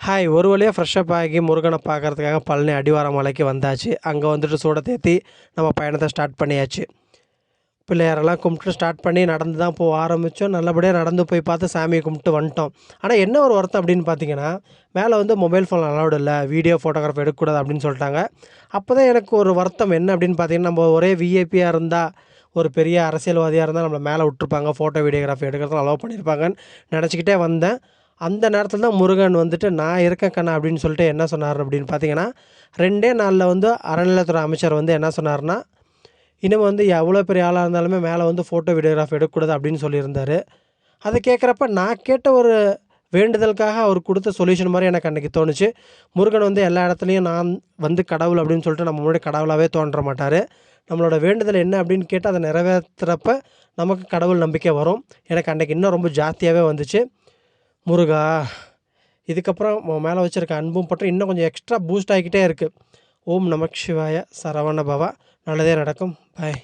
Hi! ஒரு வழியா fresh up ஆகி முருகன பார்க்கறதுக்காக பழனி அடிவாரம் மலைக்கு வந்தாச்சு. அங்க வந்துட்டு சூடத் ஏத்தி நம்ம பயணத்த ஸ்டார்ட் பண்ணியாச்சு. பிள்ளையாரெல்லாம் கும்பிட்டு ஸ்டார்ட் பண்ணி நடந்து தான் போக ஆரம்பிச்சோம். நல்லபடியா நடந்து போய் பார்த்து சாமிய கும்பிட்டு வந்துட்டோம். ஆனா என்ன ஒரு வருத்தம் அப்படின்னு பார்த்தீங்கன்னா, மேல வந்து மொபைல் ஃபோன் அலவுட் இல்ல. வீடியோ, ஃபோட்டோகிராஃப் எடுக்கக்கூடாது அப்படின்னு சொல்ட்டாங்க. அப்பதான் எனக்கு ஒரு வருத்தம் என்ன அப்படின்னு பார்த்தீங்கன்னா, நம்ம ஒரே விஐபியா இருந்தா, ஒரு பெரிய அரசியல்வாதியா இருந்தா நம்மள மேல விட்டுருப்பாங்க. ஃபோட்டோ, வீடியோகிராஃபி எடுக்கிறதுக்கு அலோவ் பண்ணியிருப்பாங்கன்னு நெனச்சுக்கிட்டே வந்தேன். அந்த நேரத்தில தான் முருகன் வந்துட்டு, "நான் இருக்கேன் கண்ணா" அப்படின்னு சொல்லிட்டு என்ன சொன்னாரு அப்படின்னு பார்த்தீங்கன்னா, 2டே நாள்ல வந்து அறநிலையத்துறை அமைச்சர் வந்து என்ன சொன்னாருன்னா, "இனிமே வந்து எவ்வளோ பெரிய ஆளா இருந்தாலுமே மேல வந்து ஃபோட்டோ, வீடியோகிராஃபி எடுக்கக்கூடாது" அப்படின்னு சொல்லியிருந்தாரு. அத கேட்குறப்ப நான் கேட்ட ஒரு வேண்டுதலுக்காக அவர் குடுத்த சொல்யூஷன் மாரி எனக்கு அன்னைக்கு தோணுச்சு. முருகன் வந்து எல்லா இடத்துலயும் நான் வந்து கடவுள் அப்படின்னு சொல்லிட்டு நம்ம முன்னாடி கடவுளாவே தோன்ற மாட்டாரு. நம்மளோட வேண்டுதல் என்ன அப்படின்னு கேட்டு அத நிறைவேத்துறப்ப, நமக்கு கடவுள் நம்பிக்கை வரும். எனக்கு அன்னைக்கு இன்னும் ரொம்ப ஜாஸ்தியாவே வந்துச்சு. முருகா! இதுக்கப்புறம் உன் மேல வச்சிருக்க அன்பும் பற்றும் இன்னும் கொஞ்சம் எக்ஸ்ட்ரா பூஸ்ட் ஆகிக்கிட்டே இருக்கு. ஓம் நமச்சிவாய! சரவண பவ! நல்லதே நடக்கும். பாய்.